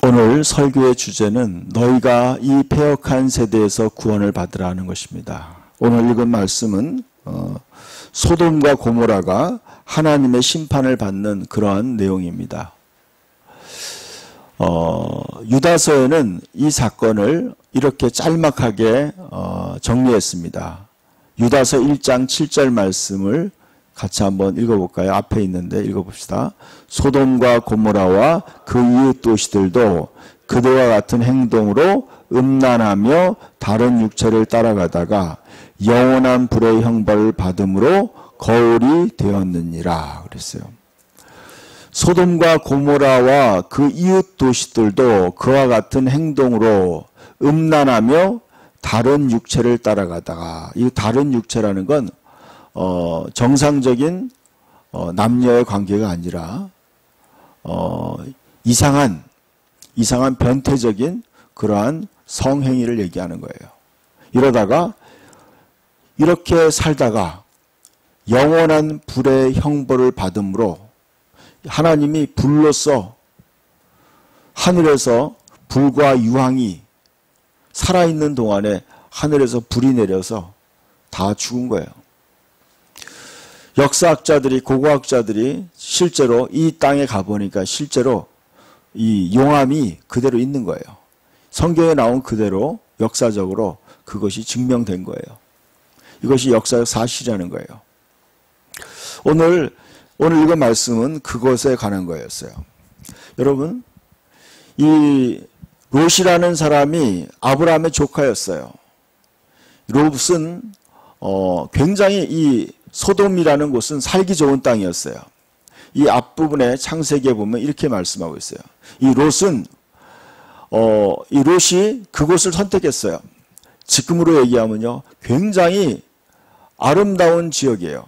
오늘 설교의 주제는 너희가 이 패역한 세대에서 구원을 받으라는 것입니다. 오늘 읽은 말씀은 소돔과 고모라가 하나님의 심판을 받는 그러한 내용입니다. 유다서에는 이 사건을 이렇게 짤막하게 정리했습니다. 유다서 1장 7절 말씀을 같이 한번 읽어볼까요? 앞에 있는데 읽어봅시다. 소돔과 고모라와 그 이웃 도시들도 그들과 같은 행동으로 음란하며 다른 육체를 따라가다가 영원한 불의 형벌을 받음으로 거울이 되었느니라 그랬어요. 소돔과 고모라와 그 이웃 도시들도 그와 같은 행동으로 음란하며 다른 육체를 따라가다가, 이 다른 육체라는 건 정상적인 남녀의 관계가 아니라 이상한 변태적인 그러한 성행위를 얘기하는 거예요. 이러다가 이렇게 살다가 영원한 불의 형벌을 받음으로 하나님이 불로써 하늘에서 불과 유황이 살아있는 동안에 하늘에서 불이 내려서 다 죽은 거예요. 역사학자들이, 고고학자들이 실제로 이 땅에 가보니까 실제로 이 용암이 그대로 있는 거예요. 성경에 나온 그대로 역사적으로 그것이 증명된 거예요. 이것이 역사적 사실이라는 거예요. 오늘 읽은 말씀은 그것에 관한 거였어요. 여러분, 이 롯이라는 사람이 아브라함의 조카였어요. 롯은 굉장히 이 소돔이라는 곳은 살기 좋은 땅이었어요. 이 앞부분에 창세기에 보면 이렇게 말씀하고 있어요. 이 롯이 그곳을 선택했어요. 지금으로 얘기하면요, 굉장히 아름다운 지역이에요.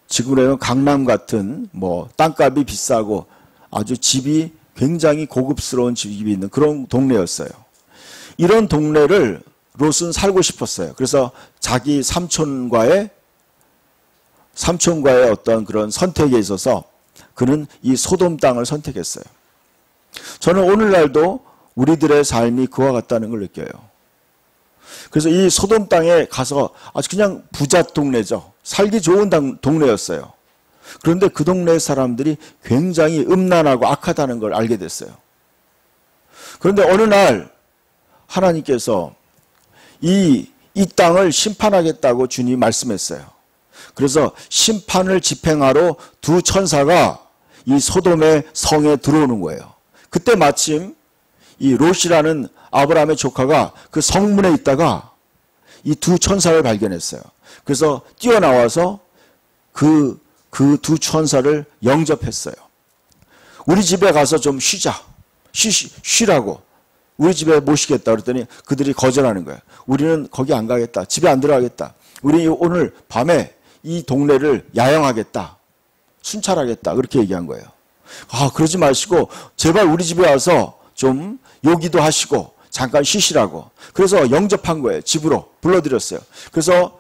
지금으로는 강남 같은 땅값이 비싸고 아주 집이 굉장히 고급스러운 집이 있는 그런 동네였어요. 이런 동네를 롯은 살고 싶었어요. 그래서 자기 삼촌과의 어떤 그런 선택에 있어서 그는 이 소돔 땅을 선택했어요. 저는 오늘날도 우리들의 삶이 그와 같다는 걸 느껴요. 그래서 이 소돔 땅에 가서 아주 그냥 부자 동네죠. 살기 좋은 동네였어요. 그런데 그 동네 사람들이 굉장히 음란하고 악하다는 걸 알게 됐어요. 그런데 어느 날 하나님께서 이 땅을 심판하겠다고 주님이 말씀했어요. 그래서 심판을 집행하러 두 천사가 이 소돔의 성에 들어오는 거예요. 그때 마침 이 롯이라는 아브라함의 조카가 그 성문에 있다가 이 두 천사를 발견했어요. 그래서 뛰어나와서 그 두 천사를 영접했어요. 우리 집에 가서 좀 쉬라고. 우리 집에 모시겠다 그랬더니 그들이 거절하는 거예요. 우리는 거기 안 가겠다. 집에 안 들어가겠다. 우리 오늘 밤에 이 동네를 야영하겠다. 순찰하겠다. 그렇게 얘기한 거예요. 그러지 마시고 제발 우리 집에 와서 좀 요기도 하시고 잠깐 쉬시라고. 그래서 영접한 거예요. 집으로 불러들였어요. 그래서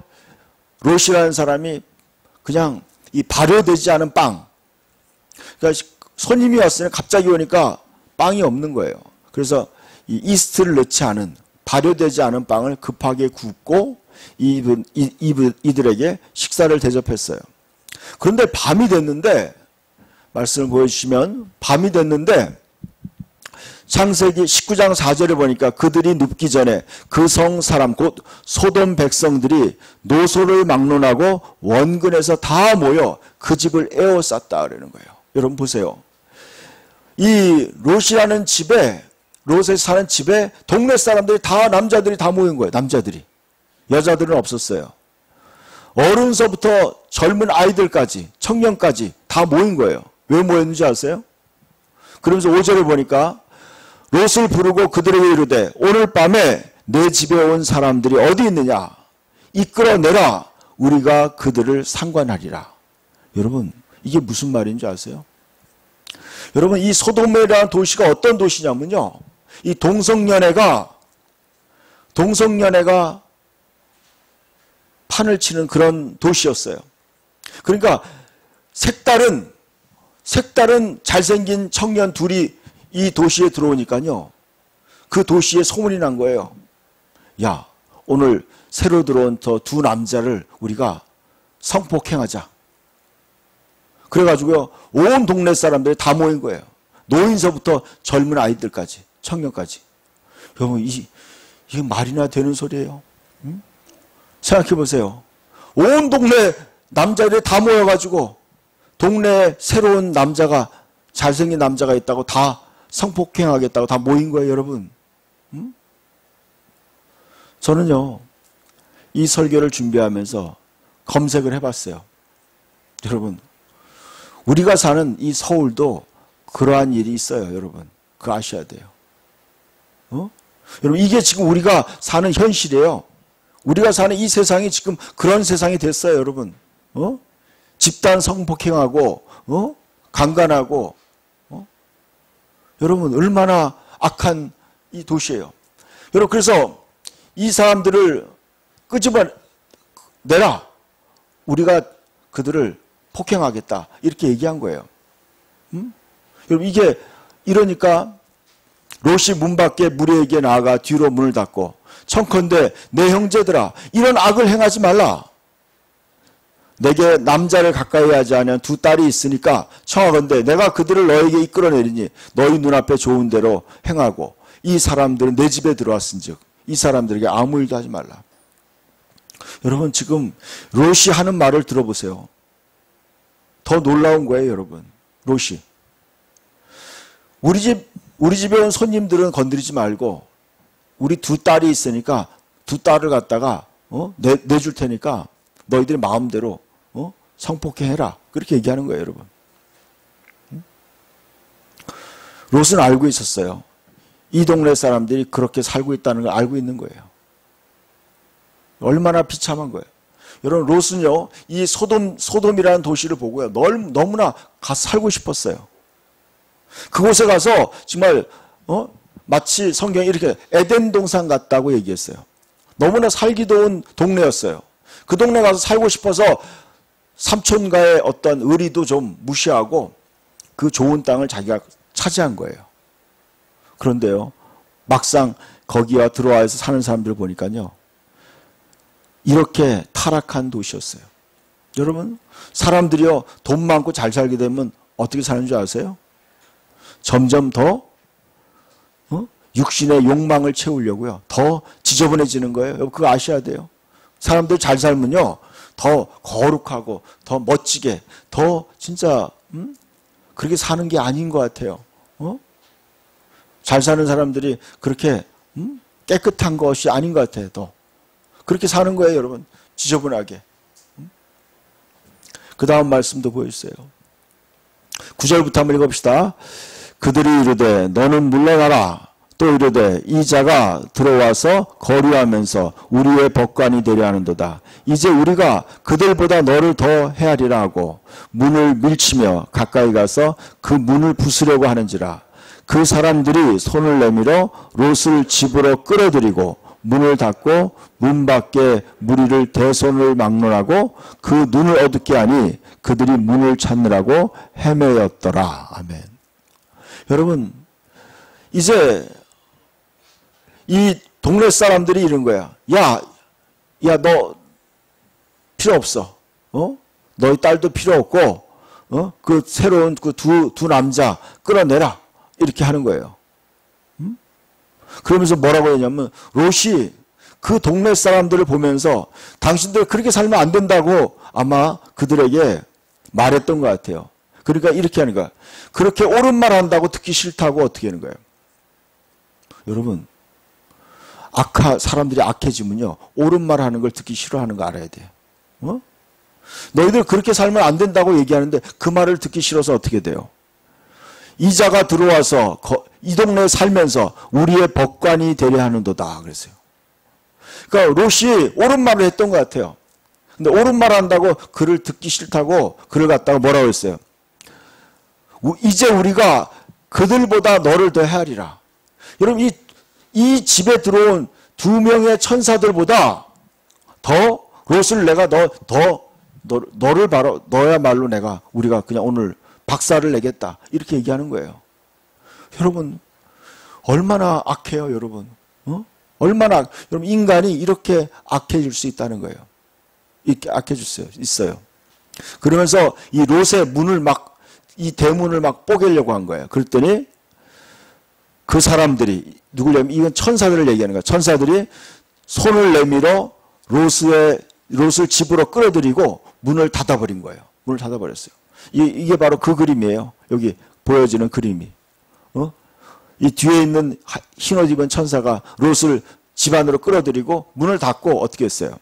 롯이라는 사람이 그냥 이 발효되지 않은 빵. 그러니까 손님이 왔으니 갑자기 오니까 빵이 없는 거예요. 그래서 이 이스트를 넣지 않은 발효되지 않은 빵을 급하게 굽고 이들에게 식사를 대접했어요. 그런데 밤이 됐는데, 말씀을 보여주시면 밤이 됐는데 창세기 19장 4절에 보니까 그들이 눕기 전에 그 성 사람 곧 소돔 백성들이 노소를 막론하고 원근에서 다 모여 그 집을 에워쌌다 그러는 거예요. 여러분 보세요. 이 롯이라는 집에, 롯에 사는 집에 동네 사람들이 다, 남자들이 다 모인 거예요. 남자들이. 여자들은 없었어요. 어른서부터 젊은 아이들까지, 청년까지 다 모인 거예요. 왜 모였는지 아세요? 그러면서 5절에 보니까 롯을 부르고 그들에게 이르되 오늘 밤에 내 집에 온 사람들이 어디 있느냐? 이끌어내라. 우리가 그들을 상관하리라. 여러분, 이게 무슨 말인지 아세요? 여러분, 이 소돔이라는 도시가 어떤 도시냐면요, 이 동성연애가 판을 치는 그런 도시였어요. 그러니까 색다른 잘생긴 청년 둘이 이 도시에 들어오니까요. 그 도시에 소문이 난 거예요. 야, 오늘 새로 들어온 저 두 남자를 우리가 성폭행하자. 그래가지고요, 온 동네 사람들이 다 모인 거예요. 노인서부터 젊은 아이들까지, 청년까지. 여러분, 이게 말이나 되는 소리예요? 응? 생각해 보세요. 온 동네 남자들이 다 모여가지고 동네에 새로운 남자가, 잘생긴 남자가 있다고 다 성폭행하겠다고 다 모인 거예요, 여러분. 응? 저는요, 이 설교를 준비하면서 검색을 해봤어요. 여러분, 우리가 사는 이 서울도 그러한 일이 있어요, 여러분. 그거 아셔야 돼요. 여러분, 이게 지금 우리가 사는 현실이에요. 우리가 사는 이 세상이 지금 그런 세상이 됐어요, 여러분. 집단 성폭행하고, 강간하고, 여러분, 얼마나 악한 이 도시예요. 여러분, 그래서 이 사람들을 끄집어내라. 우리가 그들을 폭행하겠다. 이렇게 얘기한 거예요. 여러분, 이게, 이러니까, 롯이 문 밖에 무리에게 나아가 뒤로 문을 닫고, 청컨대 내 형제들아, 이런 악을 행하지 말라. 내게 남자를 가까이 하지 않은 두 딸이 있으니까 청하건대 내가 그들을 너에게 이끌어내리니 너희 눈앞에 좋은 대로 행하고, 이 사람들은 내 집에 들어왔은즉 이 사람들에게 아무 일도 하지 말라. 여러분, 지금 롯이 하는 말을 들어보세요. 더 놀라운 거예요, 여러분. 롯이. 우리 집에 온 손님들은 건드리지 말고, 우리 두 딸이 있으니까 두 딸을 갖다가 내줄 테니까 너희들이 마음대로 성폭행해라. 그렇게 얘기하는 거예요, 여러분. 롯은 알고 있었어요. 이 동네 사람들이 그렇게 살고 있다는 걸 알고 있는 거예요. 얼마나 비참한 거예요. 여러분, 롯은요, 이 소돔이라는 도시를 보고요, 너무나 가서 살고 싶었어요. 그곳에 가서 정말 마치 성경이 이렇게 에덴 동산 같다고 얘기했어요. 너무나 살기 좋은 동네였어요. 그 동네 가서 살고 싶어서 삼촌가의 어떤 의리도 좀 무시하고 그 좋은 땅을 자기가 차지한 거예요. 그런데요, 막상 거기와 들어와서 사는 사람들을 보니까요, 이렇게 타락한 도시였어요. 여러분, 사람들이요, 돈 많고 잘 살게 되면 어떻게 사는 줄 아세요? 점점 더 육신의 욕망을 채우려고요, 더 지저분해지는 거예요. 그거 아셔야 돼요. 사람들 잘 살면요, 더 거룩하고 더 멋지게, 더 진짜 그렇게 사는 게 아닌 것 같아요. 잘 사는 사람들이 그렇게 깨끗한 것이 아닌 것 같아요. 더 그렇게 사는 거예요, 여러분. 지저분하게. 그 다음 말씀도 보여주세요. 9절부터 한번 읽어봅시다. 그들이 이르되 너는 물러가라. 또 이르되 이 자가 들어와서 거류하면서 우리의 법관이 되려 하는도다. 이제 우리가 그들보다 너를 더 헤아리라 하고 문을 밀치며 가까이 가서 그 문을 부수려고 하는지라. 그 사람들이 손을 내밀어 롯을 집으로 끌어들이고 문을 닫고 문 밖에 무리를 대손을 막론하고 그 눈을 어둡게 하니 그들이 문을 찾느라고 헤매였더라. 아멘. 여러분, 이제 이 동네 사람들이 이런 거야. 야, 너 필요 없어. 너희 딸도 필요 없고, 그 새로운 그 두 남자 끌어내라. 이렇게 하는 거예요. 그러면서 뭐라고 했냐면, 롯이 그 동네 사람들을 보면서 당신들 그렇게 살면 안 된다고 아마 그들에게 말했던 것 같아요. 그러니까 이렇게 하는 거야. 그렇게 옳은 말 한다고 듣기 싫다고 어떻게 하는 거예요? 여러분, 사람들이 악해지면요, 옳은 말 하는 걸 듣기 싫어하는 거 알아야 돼요. 너희들 그렇게 살면 안 된다고 얘기하는데 그 말을 듣기 싫어서 어떻게 돼요? 이자가 들어와서 이 동네에 살면서 우리의 법관이 되려 하는도다 그랬어요. 그러니까 롯이 옳은 말을 했던 것 같아요. 근데 옳은 말 한다고 그를 듣기 싫다고 그를 갖다가 뭐라고 했어요? 이제 우리가 그들보다 너를 더 헤아리라. 여러분, 이 집에 들어온 두 명의 천사들보다 더 롯을 내가 너를 너야말로 우리가 그냥 오늘 박살을 내겠다. 이렇게 얘기하는 거예요. 여러분, 얼마나 악해요, 여러분. 얼마나, 여러분, 인간이 이렇게 악해질 수 있다는 거예요. 이렇게 악해질 수 있어요. 그러면서 이 롯의 문을 막, 이 대문을 막 뽀개려고 한 거예요. 그랬더니 그 사람들이, 누구냐면 이건 천사들을 얘기하는 거예요. 천사들이 손을 내밀어 롯을 집으로 끌어들이고 문을 닫아버린 거예요. 문을 닫아버렸어요. 이게 바로 그 그림이에요. 여기 보여지는 그림이. 이 뒤에 있는 흰옷 입은 천사가 롯을 집 안으로 끌어들이고 문을 닫고 어떻게 했어요?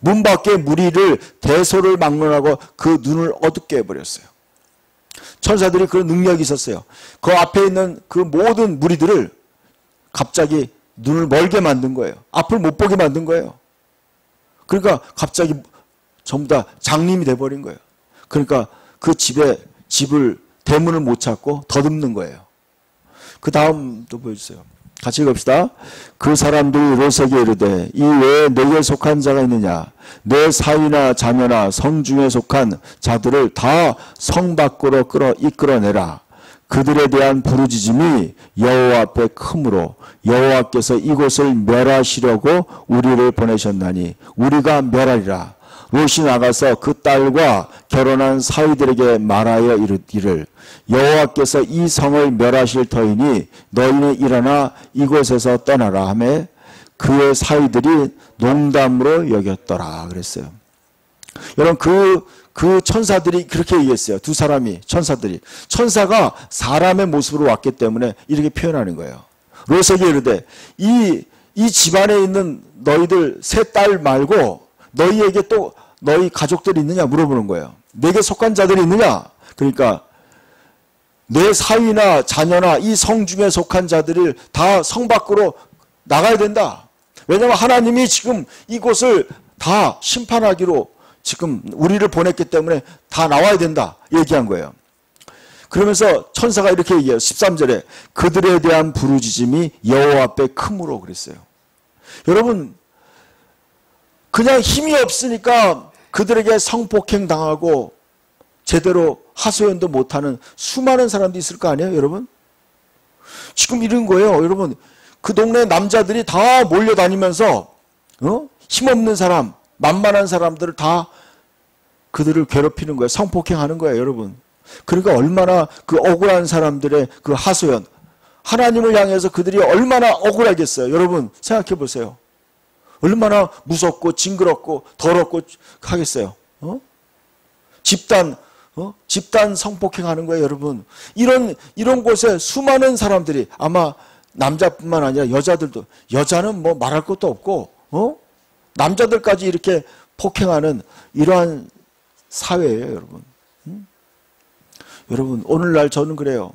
문 밖에 무리를 대소를 막론하고 그 눈을 어둡게 해버렸어요. 천사들이 그런 능력이 있었어요. 그 앞에 있는 그 모든 무리들을 갑자기 눈을 멀게 만든 거예요. 앞을 못 보게 만든 거예요. 그러니까 갑자기 전부 다 장님이 돼버린 거예요. 그러니까 그 집을 대문을 못 찾고 더듬는 거예요. 그 다음도 보여주세요. 같이 읽읍시다. 그 사람들이 롯에게 이르되 이 외에 내게 속한 자가 있느냐? 내 사위나 자녀나 성 중에 속한 자들을 다 성 밖으로 이끌어내라. 그들에 대한 부르짖음이 여호와 앞에 크므로 여호와께서 이곳을 멸하시려고 우리를 보내셨나니 우리가 멸하리라. 롯이 나가서 그 딸과 결혼한 사위들에게 말하여 이르기를 여호와께서 이 성을 멸하실 터이니 너희는 일어나 이곳에서 떠나라 하매 그의 사위들이 농담으로 여겼더라 그랬어요. 여러분 그 천사들이 그렇게 얘기했어요. 두 사람이 천사가 사람의 모습으로 왔기 때문에 이렇게 표현하는 거예요. 롯에게 이르되 이 집안에 있는 너희들 세 딸 말고 너희에게 또 너희 가족들이 있느냐 물어보는 거예요. 내게 속한 자들이 있느냐? 그러니까 내 사위나 자녀나 이 성 중에 속한 자들을 다 성 밖으로 나가야 된다. 왜냐하면 하나님이 지금 이곳을 다 심판하기로 지금 우리를 보냈기 때문에 다 나와야 된다 얘기한 거예요. 그러면서 천사가 이렇게 얘기해요. 13절에 그들에 대한 부르짖음이 여호와 앞에 크므로 그랬어요. 여러분 그냥 힘이 없으니까 그들에게 성폭행 당하고 제대로 하소연도 못하는 수많은 사람도 있을 거 아니에요, 여러분? 지금 이런 거예요, 여러분. 그 동네 남자들이 다 몰려다니면서 힘없는 사람, 만만한 사람들을 다 그들을 괴롭히는 거예요. 성폭행하는 거예요, 여러분. 그러니까 얼마나 그 억울한 사람들의 그 하소연, 하나님을 향해서 그들이 얼마나 억울하겠어요. 여러분 생각해 보세요. 얼마나 무섭고 징그럽고 더럽고 하겠어요. 집단 성폭행하는 거예요, 여러분. 이런 곳에 수많은 사람들이 아마 남자뿐만 아니라 여자들도 여자는 뭐 말할 것도 없고 남자들까지 이렇게 폭행하는 이러한 사회예요, 여러분. 여러분 오늘날 저는 그래요.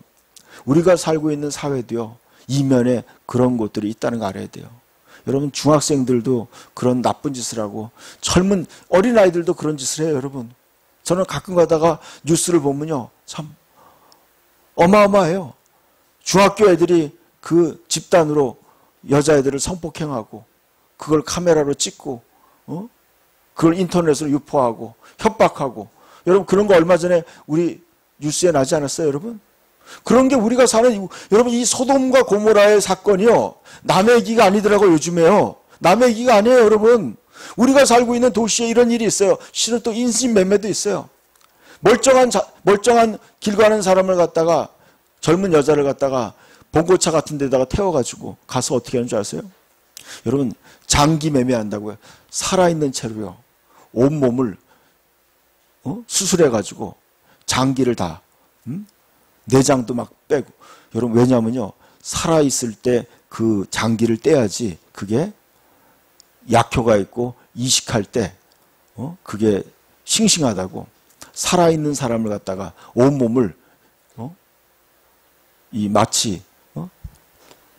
우리가 살고 있는 사회도요. 이면에 그런 곳들이 있다는 거 알아야 돼요. 여러분 중학생들도 그런 나쁜 짓을 하고 젊은 어린아이들도 그런 짓을 해요, 여러분. 저는 가끔 가다가 뉴스를 보면요. 참 어마어마해요. 중학교 애들이 그 집단으로 여자애들을 성폭행하고 그걸 카메라로 찍고 그걸 인터넷으로 유포하고 협박하고 여러분 그런 거 얼마 전에 우리 뉴스에 나지 않았어요, 여러분? 그런 게 우리가 사는 여러분 이 소돔과 고모라의 사건이요. 남의 얘기가 아니더라고요, 요즘에요. 남의 얘기가 아니에요, 여러분. 우리가 살고 있는 도시에 이런 일이 있어요. 실은 또 인신매매도 있어요. 멀쩡한 길 가는 사람을 갖다가 젊은 여자를 갖다가 봉고차 같은 데다가 태워가지고 가서 어떻게 하는 줄 아세요? 여러분 장기 매매한다고요. 살아있는 채로요. 온몸을 수술해가지고 장기를 다 내장도 막 빼고 여러분 왜냐면요 살아있을 때 그 장기를 떼야지 그게 약효가 있고 이식할 때 그게 싱싱하다고 살아있는 사람을 갖다가 온몸을 이 마치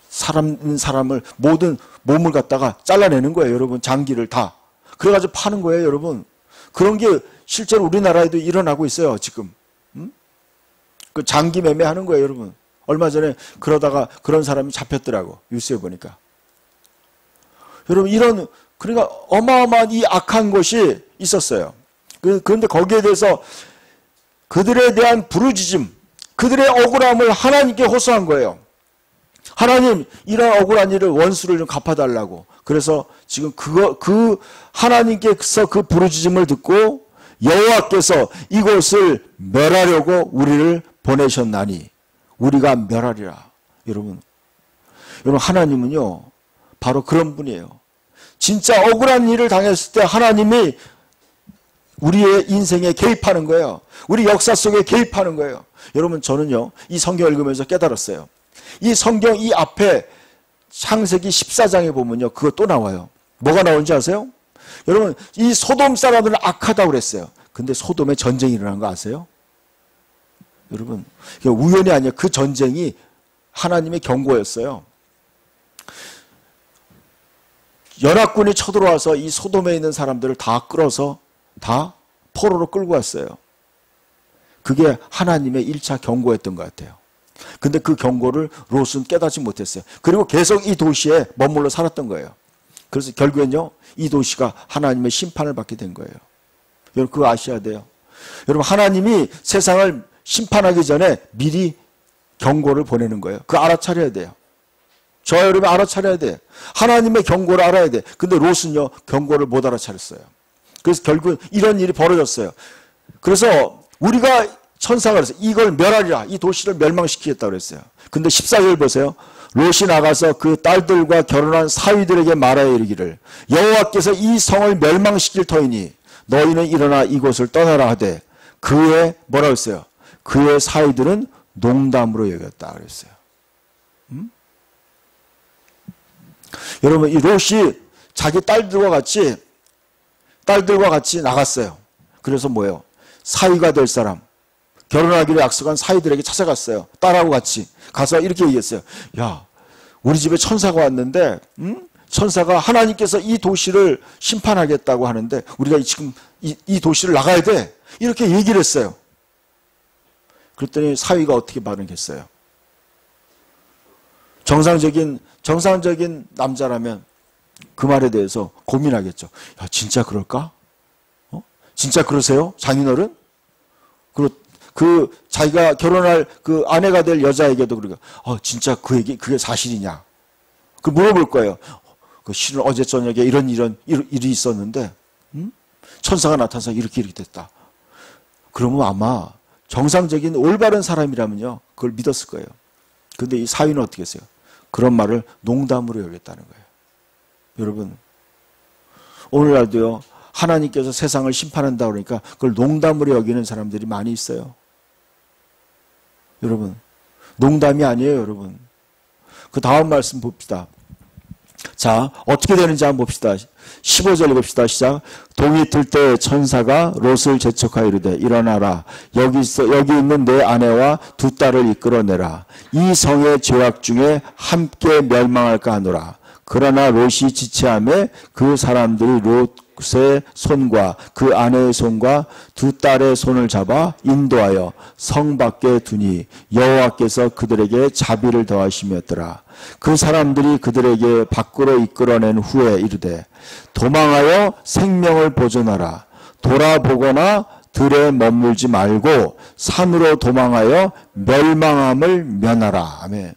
사람을 모든 몸을 갖다가 잘라내는 거예요, 여러분. 장기를 다 그래가지고 파는 거예요, 여러분. 그런 게 실제로 우리나라에도 일어나고 있어요, 지금. 그 장기 매매하는 거예요, 여러분. 얼마 전에 그러다가 그런 사람이 잡혔더라고, 뉴스에 보니까. 여러분 그러니까 어마어마한 이 악한 것이 있었어요. 그런데 거기에 대해서 그들에 대한 부르짖음, 그들의 억울함을 하나님께 호소한 거예요. 하나님, 이런 억울한 일을 원수를 좀 갚아달라고. 그래서 지금 그 하나님께서 그 부르짖음을 듣고 여호와께서 이곳을 멸하려고 우리를 보내셨나니 우리가 멸하리라. 여러분 하나님은요 바로 그런 분이에요. 진짜 억울한 일을 당했을 때 하나님이 우리의 인생에 개입하는 거예요. 우리 역사 속에 개입하는 거예요. 여러분, 저는요 이 성경 읽으면서 깨달았어요. 이 성경 이 앞에 창세기 14장에 보면요 그거 또 나와요. 뭐가 나오는지 아세요? 여러분, 이 소돔 사람들은 악하다고 그랬어요. 근데 소돔에 전쟁이 일어난 거 아세요? 여러분, 우연이 아니에요. 그 전쟁이 하나님의 경고였어요. 연합군이 쳐들어와서 이 소돔에 있는 사람들을 다 끌어서 다 포로로 끌고 왔어요. 그게 하나님의 1차 경고였던 것 같아요. 근데 그 경고를 롯은 깨닫지 못했어요. 그리고 계속 이 도시에 머물러 살았던 거예요. 그래서 결국엔요 이 도시가 하나님의 심판을 받게 된 거예요. 여러분, 그거 아셔야 돼요. 여러분, 하나님이 세상을 심판하기 전에 미리 경고를 보내는 거예요. 그거 알아차려야 돼요. 저와 여러분이 알아차려야 돼. 하나님의 경고를 알아야 돼. 근데 롯은요 경고를 못 알아차렸어요. 그래서 결국 이런 일이 벌어졌어요. 그래서 우리가 천사가 그랬어요. 이걸 멸하리라. 이 도시를 멸망시키겠다고 그랬어요. 근데 14절 보세요. 롯이 나가서 그 딸들과 결혼한 사위들에게 말하여 이르기를 여호와께서 이 성을 멸망시킬 터이니 너희는 일어나 이곳을 떠나라 하되 그의 뭐라고 했어요? 그의 사위들은 농담으로 여겼다 그랬어요. 여러분, 이 롯이 자기 딸들과 같이 나갔어요. 그래서 뭐예요? 사위가 될 사람, 결혼하기로 약속한 사위들에게 찾아갔어요. 딸하고 같이 가서 이렇게 얘기했어요. 야, 우리 집에 천사가 왔는데 천사가 하나님께서 이 도시를 심판하겠다고 하는데 우리가 지금 이 도시를 나가야 돼. 이렇게 얘기를 했어요. 그랬더니 사위가 어떻게 반응했어요? 정상적인 남자라면 그 말에 대해서 고민하겠죠. 야, 진짜 그럴까? 진짜 그러세요? 장인어른? 그리고 그 자기가 결혼할 그 아내가 될 여자에게도 그러니까 진짜 그게 사실이냐? 그 물어볼 거예요. 그 실은 어제 저녁에 이런 일이 있었는데 천사가 나타나서 이렇게 됐다. 그러면 아마 정상적인 올바른 사람이라면요 그걸 믿었을 거예요. 근데 이 사위는 어떻게 했어요? 그런 말을 농담으로 여겼다는 거예요. 여러분, 오늘날도요 하나님께서 세상을 심판한다 그러니까 그걸 농담으로 여기는 사람들이 많이 있어요. 여러분, 농담이 아니에요. 여러분, 그 다음 말씀 봅시다. 자, 어떻게 되는지 한번 봅시다. 15절 봅시다. 시작. 동이 틀 때 천사가 롯을 재촉하여 이르되 일어나라. 여기 있는 내 아내와 두 딸을 이끌어내라. 이 성의 죄악 중에 함께 멸망할까 하노라. 그러나 롯이 지체하며 그 사람들이 롯의 손과 그 아내의 손과 두 딸의 손을 잡아 인도하여 성 밖에 두니 여호와께서 그들에게 자비를 더하심이었더라. 그 사람들이 그들에게 밖으로 이끌어낸 후에 이르되 도망하여 생명을 보존하라. 돌아보거나 들에 머물지 말고 산으로 도망하여 멸망함을 면하라. 아멘.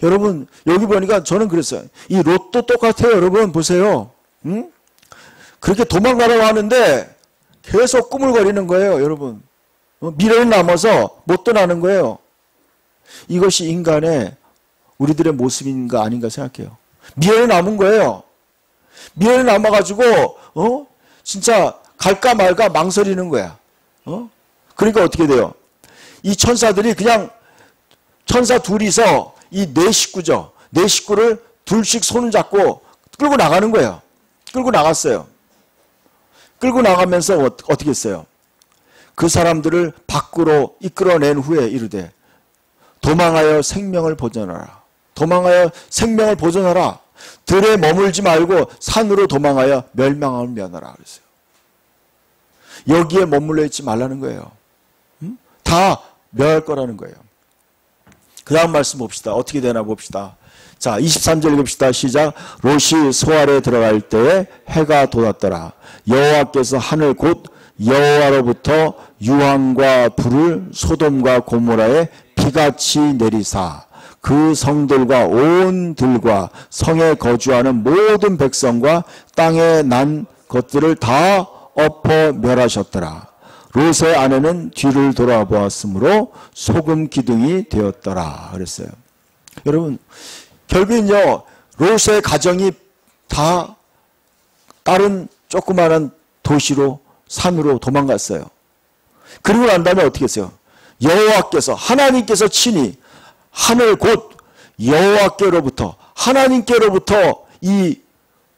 여러분, 여기 보니까 저는 그랬어요. 이 롯도 똑같아요. 여러분 보세요. 그렇게 도망가라고 하는데 계속 꾸물거리는 거예요. 여러분, 미련이 남아서 못 떠나는 거예요. 이것이 인간의 우리들의 모습인가 아닌가 생각해요. 미련이 남은 거예요. 미련이 남아가지고 진짜 갈까 말까 망설이는 거야. 그러니까 어떻게 돼요? 이 천사들이 그냥 천사 둘이서 이 네 식구죠. 네 식구를 둘씩 손을 잡고 끌고 나가는 거예요. 끌고 나갔어요. 끌고 나가면서 어떻게 했어요? 그 사람들을 밖으로 이끌어낸 후에 이르되 도망하여 생명을 보존하라. 도망하여 생명을 보존하라. 들에 머물지 말고 산으로 도망하여 멸망함을 면하라 그랬어요. 여기에 머물러 있지 말라는 거예요. 다 멸할 거라는 거예요. 그 다음 말씀 봅시다. 어떻게 되나 봅시다. 자, 23절 읽읍시다. 시작. 롯이 소알에 들어갈 때에 해가 돋았더라. 여호와께서 하늘 곧 여호와로부터 유황과 불을 소돔과 고모라에 비같이 내리사 그 성들과 온 들과 성에 거주하는 모든 백성과 땅에 난 것들을 다 엎어 멸하셨더라. 롯의 아내는 뒤를 돌아보았으므로 소금 기둥이 되었더라 그랬어요. 여러분, 결국은요, 롯의 가정이 다 다른 조그마한 도시로, 산으로 도망갔어요. 그리고 난 다음에 어떻게 했어요? 여호와께서, 하나님께서 친히 하늘 곧 여호와께로부터, 하나님께로부터 이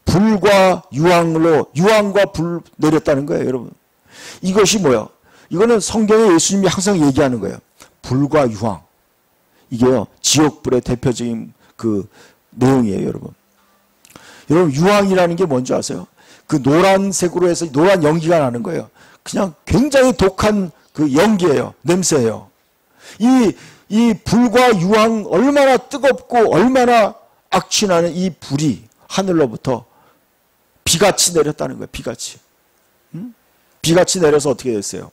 불과 유황과 불 내렸다는 거예요, 여러분. 이것이 뭐예요? 이거는 성경에 예수님이 항상 얘기하는 거예요. 불과 유황. 이게요, 지옥불의 대표적인 그 내용이에요, 여러분. 여러분, 유황이라는 게 뭔지 아세요? 그 노란색으로 해서 노란 연기가 나는 거예요. 그냥 굉장히 독한 그 연기예요. 냄새예요. 이 불과 유황, 얼마나 뜨겁고 얼마나 악취나는 이 불이 하늘로부터 비같이 내렸다는 거예요. 비같이. 비같이 내려서 어떻게 됐어요?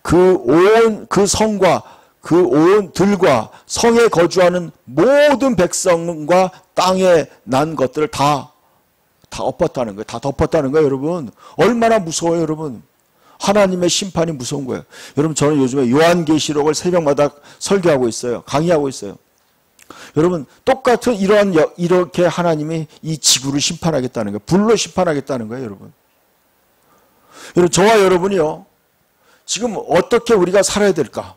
그 성과 그 온 들과 성에 거주하는 모든 백성과 땅에 난 것들을 다 엎었다는 거예요. 다 덮었다는 거예요, 여러분. 얼마나 무서워요, 여러분. 하나님의 심판이 무서운 거예요. 여러분, 저는 요즘에 요한계시록을 새벽마다 설교하고 있어요. 강의하고 있어요. 여러분, 똑같은 이렇게 하나님이 이 지구를 심판하겠다는 거예요. 불로 심판하겠다는 거예요, 여러분. 여러분, 저와 여러분이요, 지금 어떻게 우리가 살아야 될까?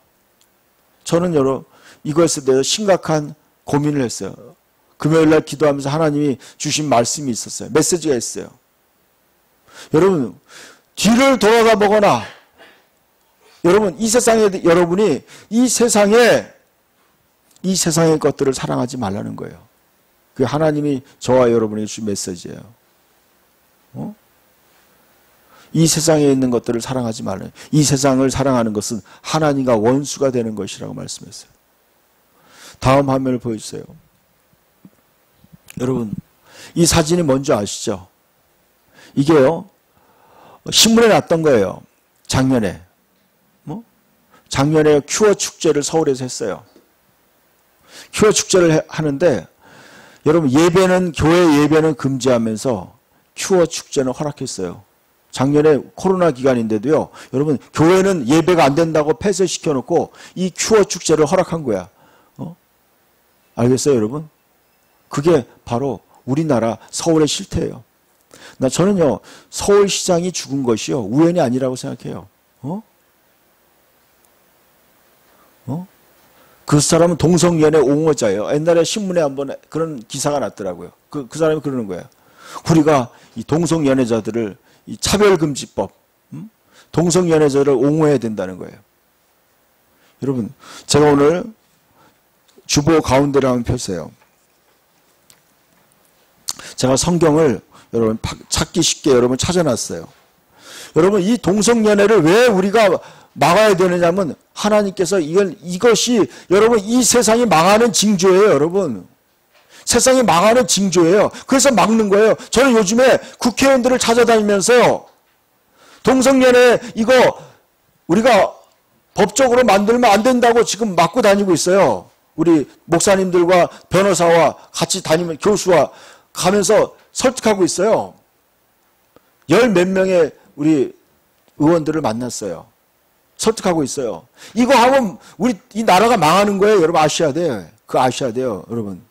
저는 여러분, 이것에 대해서 심각한 고민을 했어요. 금요일날 기도하면서 하나님이 주신 말씀이 있었어요. 메시지가 있어요. 여러분, 뒤를 돌아가 보거나, 여러분, 이 세상에, 여러분이 이 세상의 것들을 사랑하지 말라는 거예요. 그게 하나님이 저와 여러분에게 주신 메시지예요. 이 세상에 있는 것들을 사랑하지 말라는, 이 세상을 사랑하는 것은 하나님과 원수가 되는 것이라고 말씀했어요. 다음 화면을 보여주세요. 여러분, 이 사진이 뭔지 아시죠? 이게요, 신문에 났던 거예요. 작년에. 작년에 큐어 축제를 서울에서 했어요. 큐어 축제를 하는데, 여러분, 교회 예배는 금지하면서 큐어 축제는 허락했어요. 작년에 코로나 기간인데도요, 여러분, 교회는 예배가 안 된다고 폐쇄시켜놓고 이 큐어 축제를 허락한 거야. 알겠어요, 여러분? 그게 바로 우리나라 서울의 실태예요. 저는요, 서울시장이 죽은 것이요, 우연이 아니라고 생각해요. 그 사람은 동성연애 옹호자예요. 옛날에 신문에 한번 그런 기사가 났더라고요. 그 사람이 그러는 거예요. 우리가 이 동성연애자들을 이 차별금지법, 동성연애자를 옹호해야 된다는 거예요. 여러분, 제가 오늘 주보 가운데를 한번 펴세요. 제가 성경을 여러분 찾기 쉽게 여러분 찾아놨어요. 여러분, 이 동성연애를 왜 우리가 막아야 되느냐면 하나님께서 이것이 여러분 이 세상이 망하는 징조예요, 여러분. 세상이 망하는 징조예요. 그래서 막는 거예요. 저는 요즘에 국회의원들을 찾아다니면서 동성연애 이거 우리가 법적으로 만들면 안 된다고 지금 막고 다니고 있어요. 우리 목사님들과 변호사와 같이 다니면 교수와 가면서 설득하고 있어요. 열 몇 명의 우리 의원들을 만났어요. 설득하고 있어요. 이거 하면 우리 이 나라가 망하는 거예요. 여러분 아셔야 돼요. 그거 아셔야 돼요, 여러분.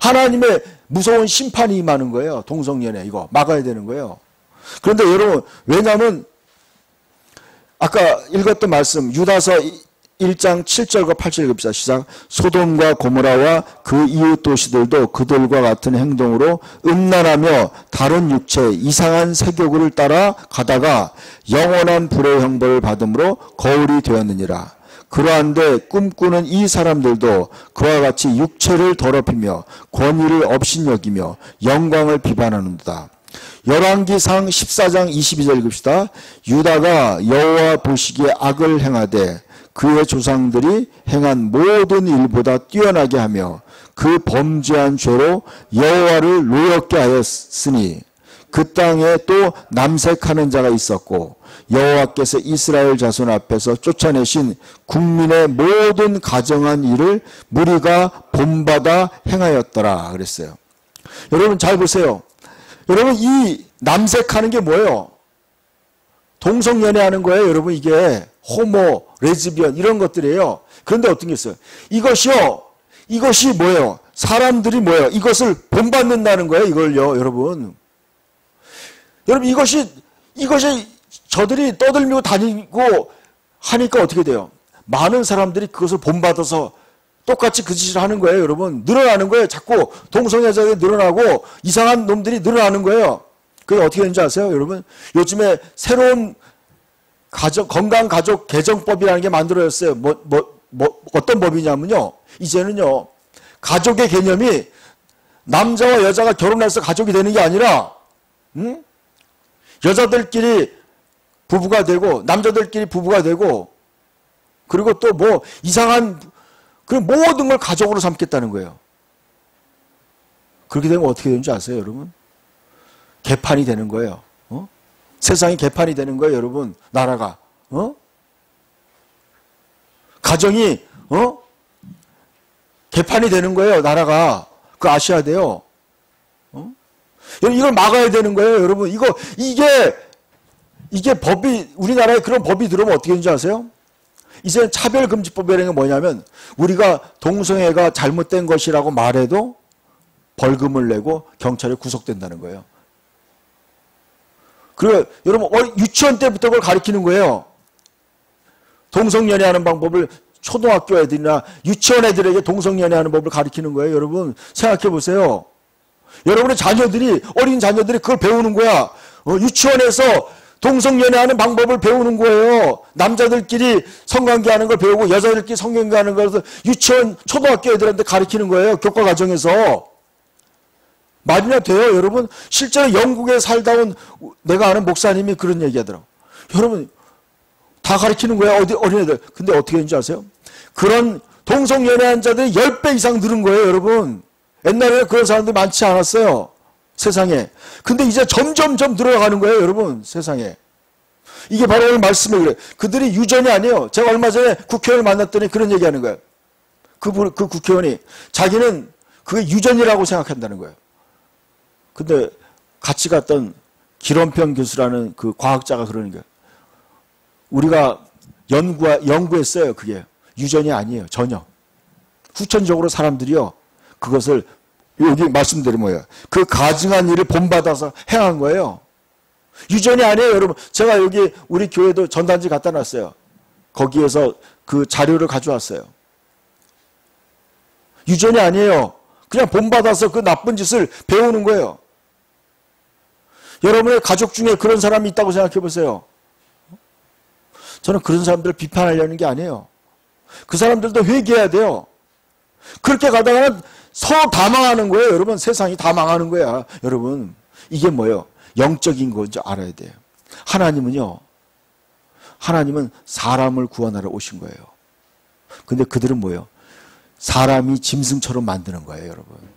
하나님의 무서운 심판이 임하는 거예요. 동성연애 이거 막아야 되는 거예요. 그런데 여러분, 왜냐하면 아까 읽었던 말씀 유다서 1장 7절과 8절 읽읍시다. 시작. 소돔과 고모라와 그 이웃 도시들도 그들과 같은 행동으로 음란하며 다른 육체 이상한 세교구를 따라 가다가 영원한 불의 형벌을 받음으로 거울이 되었느니라. 그러한데 꿈꾸는 이 사람들도 그와 같이 육체를 더럽히며 권위를 업신여기며 영광을 비방하는도다. 열왕기상 14장 22절 읽읍시다. 유다가 여호와 보시기에 악을 행하되 그의 조상들이 행한 모든 일보다 뛰어나게 하며 그 범죄한 죄로 여호와를 노엽게 하였으니 그 땅에 또 남색하는 자가 있었고 여호와께서 이스라엘 자손 앞에서 쫓아내신 국민의 모든 가정한 일을 무리가 본받아 행하였더라 그랬어요. 여러분 잘 보세요. 여러분 이 남색하는 게 뭐예요? 동성연애하는 거예요. 여러분 이게 호모, 레즈비언 이런 것들이에요. 그런데 어떤 게 있어요? 이것이 뭐예요? 사람들이 뭐예요? 이것을 본받는다는 거예요. 이걸요, 여러분. 여러분 이것이 저들이 떠들미고 다니고 하니까 어떻게 돼요? 많은 사람들이 그것을 본받아서 똑같이 그 짓을 하는 거예요, 여러분. 늘어나는 거예요. 자꾸 동성애자들이 늘어나고 이상한 놈들이 늘어나는 거예요. 그게 어떻게 되는지 아세요, 여러분? 요즘에 새로운 건강가족 개정법이라는 게 만들어졌어요. 어떤 법이냐면요. 이제는요, 가족의 개념이 남자와 여자가 결혼해서 가족이 되는 게 아니라, 여자들끼리 부부가 되고, 남자들끼리 부부가 되고, 그리고 또 뭐 이상한, 그 모든 걸 가족으로 삼겠다는 거예요. 그렇게 되면 어떻게 되는지 아세요, 여러분? 개판이 되는 거예요. 세상이 개판이 되는 거예요, 여러분. 나라가. 가정이 개판이 되는 거예요, 나라가. 그거 아셔야 돼요. 이걸 막아야 되는 거예요, 여러분. 이게 법이, 우리나라에 그런 법이 들어오면 어떻게 되는지 아세요? 이제는 차별금지법이라는 게 뭐냐면, 우리가 동성애가 잘못된 것이라고 말해도 벌금을 내고 경찰에 구속된다는 거예요. 그리고 여러분 유치원 때부터 그걸 가르치는 거예요. 동성연애하는 방법을 초등학교 애들이나 유치원 애들에게 동성연애하는 법을 가르치는 거예요. 여러분 생각해 보세요. 여러분의 자녀들이, 어린 자녀들이 그걸 배우는 거야. 유치원에서 동성연애하는 방법을 배우는 거예요. 남자들끼리 성관계하는 걸 배우고 여자들끼리 성관계하는 걸 유치원 초등학교 애들한테 가르치는 거예요. 교과 과정에서. 말이나 돼요, 여러분? 실제로 영국에 살다 온 내가 아는 목사님이 그런 얘기 하더라고요. 여러분, 다 가르치는 거야, 어린애들. 근데 어떻게 되는지 아세요? 그런 동성연애한 자들이 10배 이상 늘은 거예요, 여러분. 옛날에 그런 사람들이 많지 않았어요, 세상에. 근데 이제 점점 늘어가는 거예요, 여러분, 세상에. 이게 바로 오늘 말씀에 그래요. 그들이 유전이 아니에요. 제가 얼마 전에 국회의원을 만났더니 그런 얘기 하는 거예요. 그 국회의원이 자기는 그게 유전이라고 생각한다는 거예요. 근데 같이 갔던 기런평 교수라는 그 과학자가 그러는 거예요. 우리가 연구했어요. 그게 유전이 아니에요. 전혀. 후천적으로 사람들이요. 그것을 여기 말씀드린 뭐예요. 그 가증한 일을 본받아서 행한 거예요. 유전이 아니에요, 여러분. 제가 여기 우리 교회도 전단지 갖다 놨어요. 거기에서 그 자료를 가져왔어요. 유전이 아니에요. 그냥 본받아서 그 나쁜 짓을 배우는 거예요. 여러분의 가족 중에 그런 사람이 있다고 생각해 보세요. 저는 그런 사람들을 비판하려는 게 아니에요. 그 사람들도 회개해야 돼요. 그렇게 가다가는 서로 다 망하는 거예요. 여러분, 세상이 다 망하는 거야. 여러분, 이게 뭐예요? 영적인 건지 알아야 돼요. 하나님은 사람을 구원하러 오신 거예요. 근데 그들은 뭐예요? 사람이 짐승처럼 만드는 거예요, 여러분.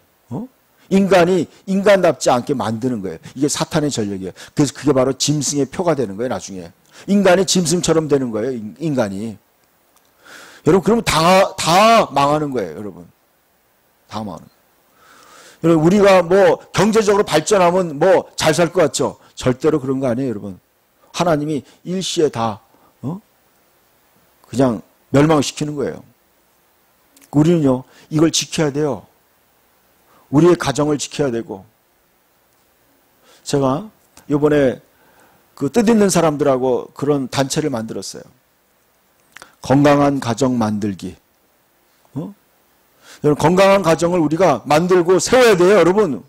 인간이 인간답지 않게 만드는 거예요. 이게 사탄의 전략이에요. 그래서 그게 바로 짐승의 표가 되는 거예요, 나중에. 인간이 짐승처럼 되는 거예요, 인간이. 여러분, 그러면 다 망하는 거예요, 여러분. 다 망하는 거예요. 여러분, 우리가 뭐 경제적으로 발전하면 뭐 잘 살 것 같죠? 절대로 그런 거 아니에요, 여러분. 하나님이 일시에 다, 그냥 멸망시키는 거예요. 우리는요, 이걸 지켜야 돼요. 우리의 가정을 지켜야 되고. 제가 이번에 그 뜻있는 사람들하고 그런 단체를 만들었어요. 건강한 가정 만들기. 여러분, 건강한 가정을 우리가 만들고 세워야 돼요, 여러분.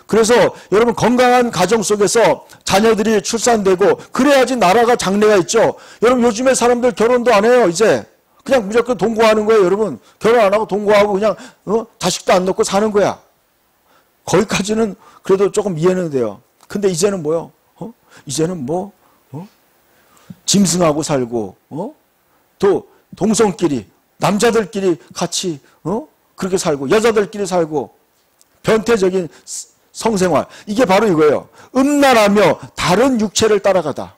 그래서 여러분, 건강한 가정 속에서 자녀들이 출산되고 그래야지 나라가 장래가 있죠. 여러분, 요즘에 사람들 결혼도 안 해요, 이제. 그냥 무조건 동거하는 거예요, 여러분. 결혼 안 하고 동거하고 그냥 자식도 안 낳고 사는 거야. 거기까지는 그래도 조금 이해는 돼요. 근데 이제는 뭐요? 이제는 뭐 짐승하고 살고 또 동성끼리 남자들끼리 같이 그렇게 살고 여자들끼리 살고 변태적인 성생활. 이게 바로 이거예요. 음란하며 다른 육체를 따라가다.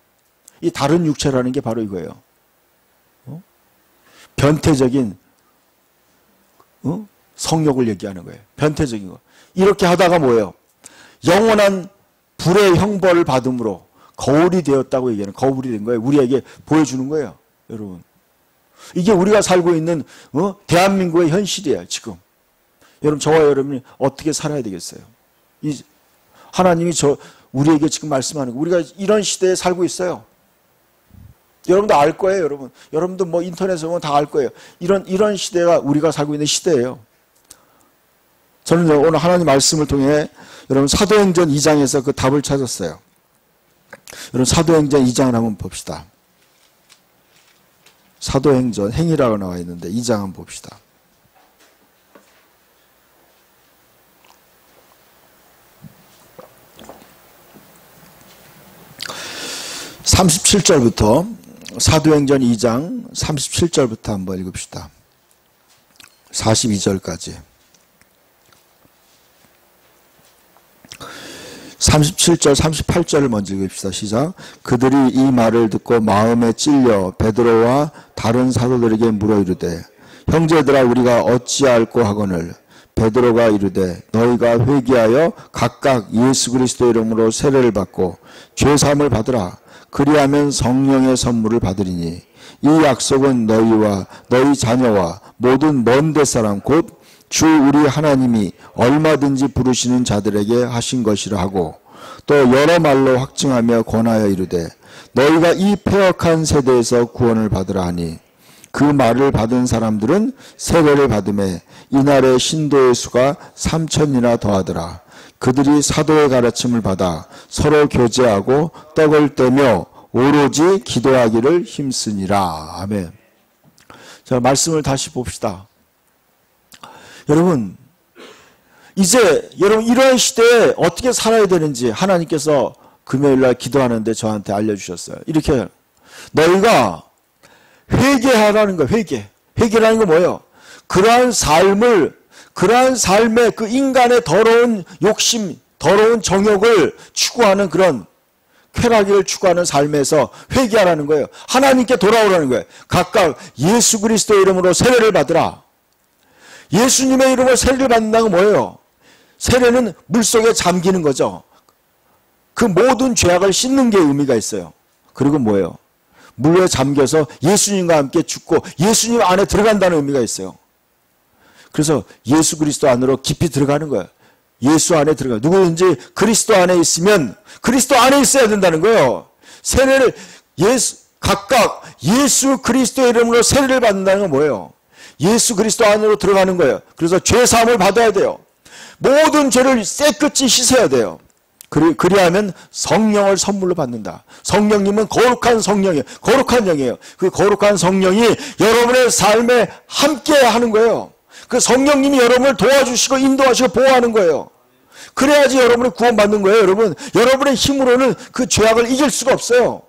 이 다른 육체라는 게 바로 이거예요. 변태적인 성욕을 얘기하는 거예요. 변태적인 거. 이렇게 하다가 뭐예요? 영원한 불의 형벌을 받음으로 거울이 되었다고 얘기하는, 거울이 된 거예요. 우리에게 보여주는 거예요. 여러분. 이게 우리가 살고 있는 대한민국의 현실이에요. 지금. 여러분, 저와 여러분이 어떻게 살아야 되겠어요? 하나님이 우리에게 지금 말씀하는 거. 우리가 이런 시대에 살고 있어요. 여러분도 알 거예요, 여러분. 여러분도 뭐 인터넷에 보면 다 알 거예요. 이런 시대가 우리가 살고 있는 시대예요. 저는 오늘 하나님 말씀을 통해 여러분 사도행전 2장에서 그 답을 찾았어요. 여러분 사도행전 2장을 한번 봅시다. 사도행전 행위라고 나와 있는데 2장 한번 봅시다. (37절부터) 사도행전 2장 37절부터 한번 읽읍시다. 42절까지. 37절, 38절을 먼저 읽읍시다. 시작. 그들이 이 말을 듣고 마음에 찔려 베드로와 다른 사도들에게 물어 이르되 형제들아 우리가 어찌할꼬 하거늘 베드로가 이르되 너희가 회개하여 각각 예수 그리스도 이름으로 세례를 받고 죄사함을 받으라. 그리하면 성령의 선물을 받으리니 이 약속은 너희와 너희 자녀와 모든 먼 데 사람 곧 주 우리 하나님이 얼마든지 부르시는 자들에게 하신 것이라 하고 또 여러 말로 확증하며 권하여 이르되 너희가 이 패역한 세대에서 구원을 받으라 하니 그 말을 받은 사람들은 세례를 받음에 이날의 신도의 수가 3,000이나 더하더라. 그들이 사도의 가르침을 받아 서로 교제하고 떡을 떼며 오로지 기도하기를 힘쓰니라. 아멘. 자, 말씀을 다시 봅시다. 여러분, 이제 여러분 이런 시대에 어떻게 살아야 되는지 하나님께서 금요일날 기도하는데 저한테 알려주셨어요. 이렇게 너희가 회개하라는 거예요. 회개라는 건 뭐예요? 그러한 삶의 그 인간의 더러운 욕심, 더러운 정욕을 추구하는 그런 쾌락을 추구하는 삶에서 회개하라는 거예요. 하나님께 돌아오라는 거예요. 각각 예수 그리스도 이름으로 세례를 받으라. 예수님의 이름으로 세례를 받는다는 건 뭐예요? 세례는 물속에 잠기는 거죠. 그 모든 죄악을 씻는 게 의미가 있어요. 그리고 뭐예요? 물에 잠겨서 예수님과 함께 죽고 예수님 안에 들어간다는 의미가 있어요. 그래서 예수 그리스도 안으로 깊이 들어가는 거예요. 예수 안에 들어가. 누구든지 그리스도 안에 있으면 그리스도 안에 있어야 된다는 거예요. 세례를 각각 예수 그리스도 이름으로 세례를 받는다는 건 뭐예요? 예수 그리스도 안으로 들어가는 거예요. 그래서 죄사함을 받아야 돼요. 모든 죄를 깨끗이 씻어야 돼요. 그리하면 성령을 선물로 받는다. 성령님은 거룩한 성령이에요. 거룩한 영이에요. 그 거룩한 성령이 여러분의 삶에 함께 하는 거예요. 그 성령님이 여러분을 도와주시고 인도하시고 보호하는 거예요. 그래야지 여러분이 구원받는 거예요. 여러분의 힘으로는 그 죄악을 이길 수가 없어요.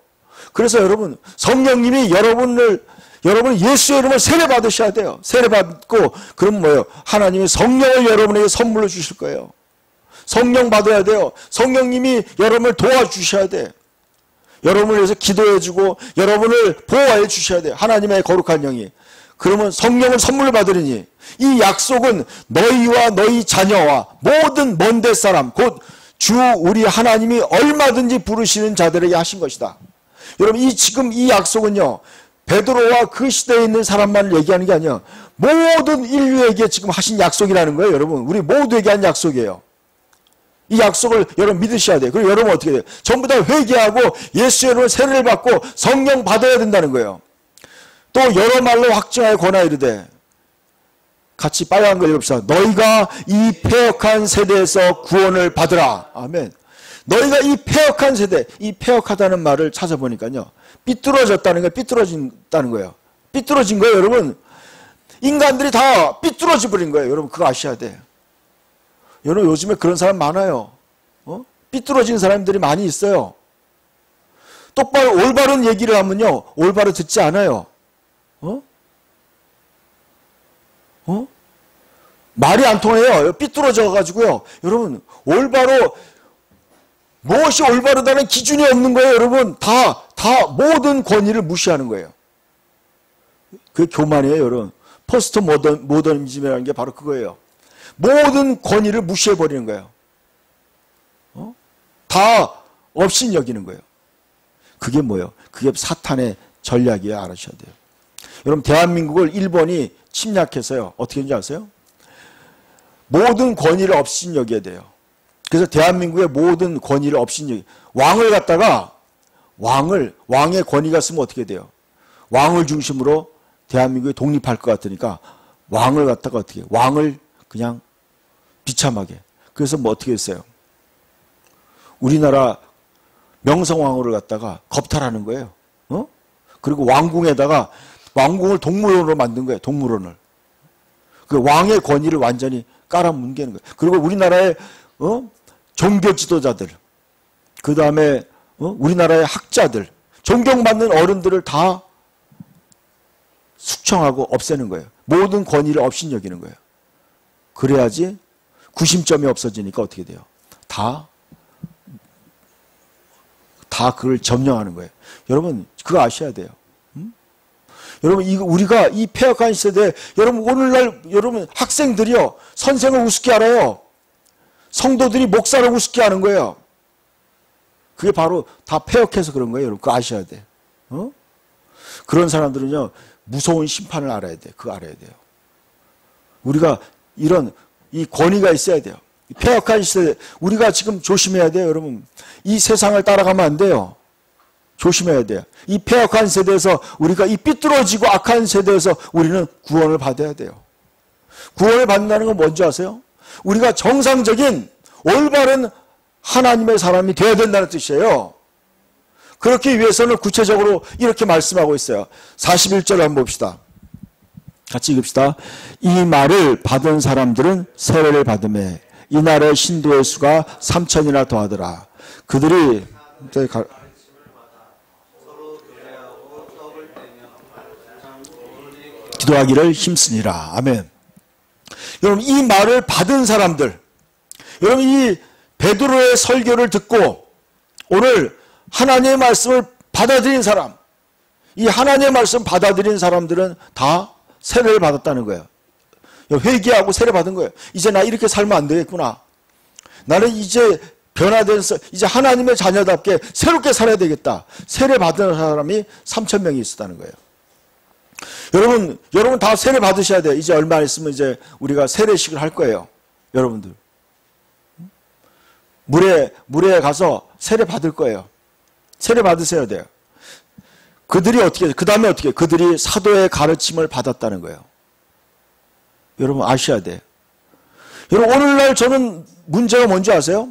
그래서 여러분 성령님이 여러분 예수의 이름을 세례 받으셔야 돼요. 세례 받고 그럼 뭐예요? 하나님이 성령을 여러분에게 선물로 주실 거예요. 성령 받아야 돼요. 성령님이 여러분을 도와주셔야 돼. 여러분을 위해서 기도해주고 여러분을 보호해 주셔야 돼요. 하나님의 거룩한 영이. 그러면 성령을 선물로 받으리니 이 약속은 너희와 너희 자녀와 모든 먼 데 사람 곧 주 우리 하나님이 얼마든지 부르시는 자들에게 하신 것이다. 여러분 지금 이 약속은요. 베드로와 그 시대에 있는 사람만을 얘기하는 게 아니에요. 모든 인류에게 지금 하신 약속이라는 거예요. 여러분 우리 모두에게 한 약속이에요. 이 약속을 여러분 믿으셔야 돼요. 그리고 여러분 어떻게 돼요? 전부 다 회개하고 예수의 이름으로 세례를 받고 성령 받아야 된다는 거예요. 또 여러 말로 확증하여 권하여 이르되 같이 빨간 거 읽읍시다. 너희가 이 패역한 세대에서 구원을 받으라. 아멘. 너희가 이 패역한 세대, 이 패역하다는 말을 찾아보니까요. 삐뚤어졌다는 거예요. 삐뚤어진다는 거예요. 삐뚤어진 거예요, 여러분. 인간들이 다 삐뚤어져 버린 거예요. 여러분 그거 아셔야 돼요. 여러분 요즘에 그런 사람 많아요. 삐뚤어진 사람들이 많이 있어요. 똑바로 올바른 얘기를 하면요. 올바로 듣지 않아요. 말이 안 통해요. 삐뚤어져 가지고요. 여러분 올바로 무엇이 올바르다는 기준이 없는 거예요, 여러분. 다 모든 권위를 무시하는 거예요. 그게 교만이에요, 여러분. 포스트 모더니즘이라는 게 바로 그거예요. 모든 권위를 무시해버리는 거예요. 다 없인 여기는 거예요. 그게 뭐예요? 그게 사탄의 전략이에요. 알아셔야 돼요. 여러분, 대한민국을 일본이 침략해서요. 어떻게 했는지 아세요? 모든 권위를 없인 여겨야 돼요. 그래서 대한민국의 모든 권위를 없인 여기. 왕을 갖다가 왕의 권위가 쓰면 어떻게 돼요? 왕을 중심으로 대한민국이 독립할 것 같으니까 왕을 갖다가 어떻게 해요? 왕을 그냥 비참하게. 그래서 뭐 어떻게 했어요? 우리나라 명성황후를 갖다가 겁탈하는 거예요. 그리고 왕궁을 동물원으로 만든 거예요. 동물원을. 그 왕의 권위를 완전히 깔아뭉개는 거예요. 그리고 우리나라의 종교 지도자들, 그 다음에 우리나라의 학자들, 존경받는 어른들을 다 숙청하고 없애는 거예요. 모든 권위를 없인 여기는 거예요. 그래야지 구심점이 없어지니까 어떻게 돼요? 다 그걸 점령하는 거예요. 여러분, 그거 아셔야 돼요. 여러분, 우리가 이 폐역한 시대에, 여러분, 오늘날, 여러분, 학생들이요, 선생을 우습게 알아요. 성도들이 목사를 우습게 하는 거예요. 그게 바로 다 폐역해서 그런 거예요, 여러분. 그거 아셔야 돼. 그런 사람들은요, 무서운 심판을 알아야 돼. 그거 알아야 돼요. 우리가 이 권위가 있어야 돼요. 폐역한 시대, 우리가 지금 조심해야 돼요, 여러분. 이 세상을 따라가면 안 돼요. 조심해야 돼요. 이 폐역한 세대에서 우리가 이 삐뚤어지고 악한 세대에서 우리는 구원을 받아야 돼요. 구원을 받는다는 건 뭔지 아세요? 우리가 정상적인 올바른 하나님의 사람이 되어야 된다는 뜻이에요. 그렇기 위해서는 구체적으로 이렇게 말씀하고 있어요. 41절 한번 봅시다. 같이 읽읍시다. 이 말을 받은 사람들은 세례를 받으매 이날의 신도의 수가 3,000이나 더하더라. 그들이 기도하기를 힘쓰니라. 아멘. 여러분, 이 말을 받은 사람들, 여러분, 이 베드로의 설교를 듣고 오늘 하나님의 말씀을 받아들인 사람, 이 하나님의 말씀 받아들인 사람들은 다 세례를 받았다는 거예요. 회개하고 세례 받은 거예요. 이제 나 이렇게 살면 안 되겠구나. 나는 이제 변화돼서 이제 하나님의 자녀답게 새롭게 살아야 되겠다. 세례 받은 사람이 3,000명이 있었다는 거예요. 여러분 다 세례 받으셔야 돼요. 이제 얼마 안 있으면 이제 우리가 세례식을 할 거예요. 여러분들. 물에 가서 세례 받을 거예요. 세례 받으셔야 돼요. 그들이 그 다음에 어떻게, 그들이 사도의 가르침을 받았다는 거예요. 여러분 아셔야 돼요. 여러분, 오늘날 저는 문제가 뭔지 아세요?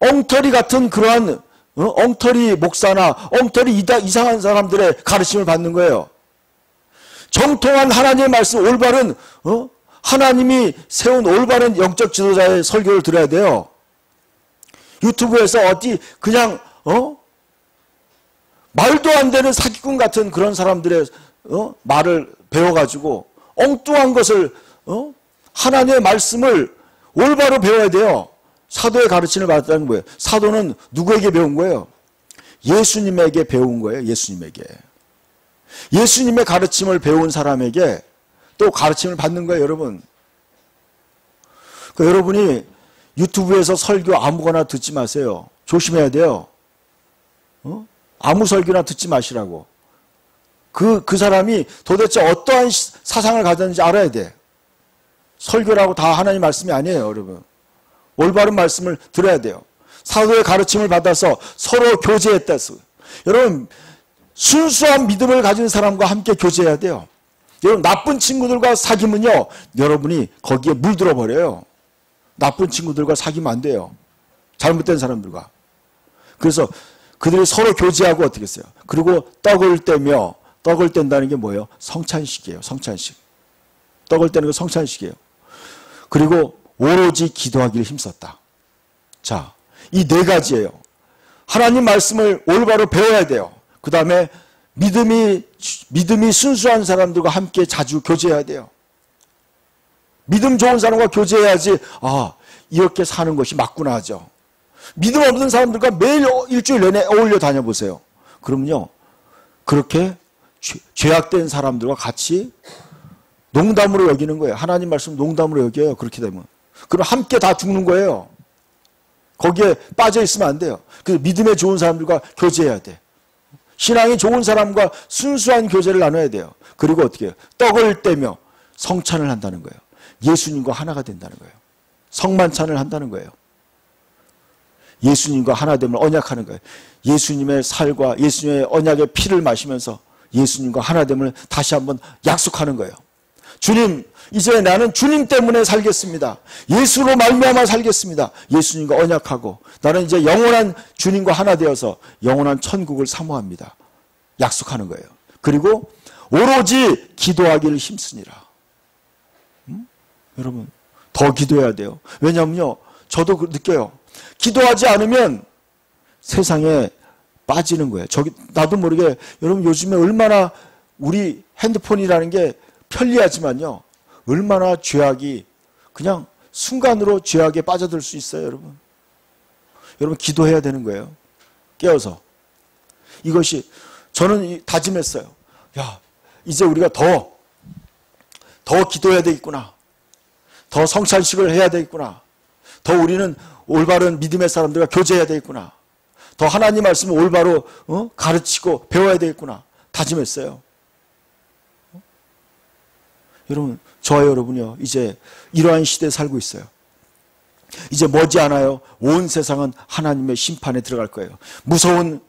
엉터리 같은 그러한, 엉터리 목사나 엉터리 이상한 사람들의 가르침을 받는 거예요. 정통한 하나님의 말씀, 올바른, 하나님이 세운 올바른 영적 지도자의 설교를 들어야 돼요. 유튜브에서 그냥, 말도 안 되는 사기꾼 같은 그런 사람들의, 말을 배워가지고, 엉뚱한 것을, 하나님의 말씀을 올바로 배워야 돼요. 사도의 가르침을 받았다는 거예요. 사도는 누구에게 배운 거예요? 예수님에게 배운 거예요. 예수님에게. 예수님의 가르침을 배운 사람에게 또 가르침을 받는 거예요, 여러분. 그러니까 여러분이 유튜브에서 설교 아무거나 듣지 마세요. 조심해야 돼요. 아무 설교나 듣지 마시라고. 그 사람이 도대체 어떠한 사상을 가졌는지 알아야 돼. 설교라고 다 하나님 말씀이 아니에요, 여러분. 올바른 말씀을 들어야 돼요. 사도의 가르침을 받아서 서로 교제했다. 여러분, 순수한 믿음을 가진 사람과 함께 교제해야 돼요. 여러분, 나쁜 친구들과 사귀면요, 여러분이 거기에 물들어 버려요. 나쁜 친구들과 사귀면 안 돼요. 잘못된 사람들과. 그래서 그들이 서로 교제하고 어떻게 했어요? 그리고 떡을 뗀다는 게 뭐예요? 성찬식이에요. 성찬식. 떡을 떼는 거 성찬식이에요. 그리고 오로지 기도하기를 힘썼다. 자, 이 네 가지예요. 하나님 말씀을 올바로 배워야 돼요. 그 다음에 믿음이 순수한 사람들과 함께 자주 교제해야 돼요. 믿음 좋은 사람과 교제해야지, 이렇게 사는 것이 맞구나 하죠. 믿음 없는 사람들과 매일 일주일 내내 어울려 다녀보세요. 그럼요, 그렇게 죄악된 사람들과 같이 농담으로 여기는 거예요. 하나님 말씀 농담으로 여겨요. 그렇게 되면. 그럼 함께 다 죽는 거예요. 거기에 빠져 있으면 안 돼요. 그래서 믿음에 좋은 사람들과 교제해야 돼. 신앙이 좋은 사람과 순수한 교제를 나눠야 돼요. 그리고 어떻게 해요? 떡을 떼며 성찬을 한다는 거예요. 예수님과 하나가 된다는 거예요. 성만찬을 한다는 거예요. 예수님과 하나 됨을 언약하는 거예요. 예수님의 살과 예수님의 언약의 피를 마시면서 예수님과 하나 됨을 다시 한번 약속하는 거예요. 주님, 이제 나는 주님 때문에 살겠습니다. 예수로 말미암아 살겠습니다. 예수님과 언약하고 나는 이제 영원한 주님과 하나 되어서 영원한 천국을 사모합니다. 약속하는 거예요. 그리고 오로지 기도하기를 힘쓰니라. 여러분, 더 기도해야 돼요. 왜냐하면요, 저도 느껴요. 기도하지 않으면 세상에 빠지는 거예요. 나도 모르게 여러분 요즘에 얼마나 우리 핸드폰이라는 게 편리하지만요, 얼마나 죄악이 그냥 순간으로 죄악에 빠져들 수 있어요. 여러분 기도해야 되는 거예요. 깨어서. 이것이 저는 다짐했어요. 야, 이제 우리가 더 기도해야 되겠구나. 더 성찬식을 해야 되겠구나. 더 우리는 올바른 믿음의 사람들과 교제해야 되겠구나. 더 하나님 말씀을 올바로 가르치고 배워야 되겠구나. 다짐했어요. 여러분, 저와 여러분이요, 이제 이러한 시대에 살고 있어요. 이제 머지않아요, 온 세상은 하나님의 심판에 들어갈 거예요. 무서운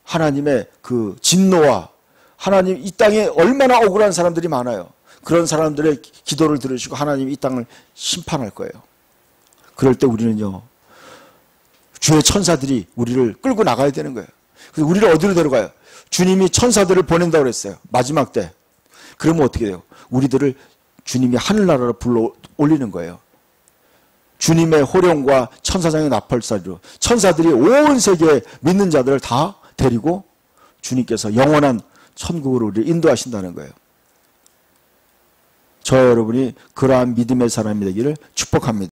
하나님의 그 진노와 하나님, 이 땅에 얼마나 억울한 사람들이 많아요. 그런 사람들의 기도를 들으시고 하나님이 이 땅을 심판할 거예요. 그럴 때 우리는요, 주의 천사들이 우리를 끌고 나가야 되는 거예요. 그래서 우리를 어디로 데려가요? 주님이 천사들을 보낸다고 그랬어요. 마지막 때. 그러면 어떻게 돼요? 우리들을 주님이 하늘나라로 불러 올리는 거예요. 주님의 호령과 천사장의 나팔소리로 천사들이 온 세계에 믿는 자들을 다 데리고 주님께서 영원한 천국으로 우리를 인도하신다는 거예요. 저와 여러분이 그러한 믿음의 사람이 되기를 축복합니다.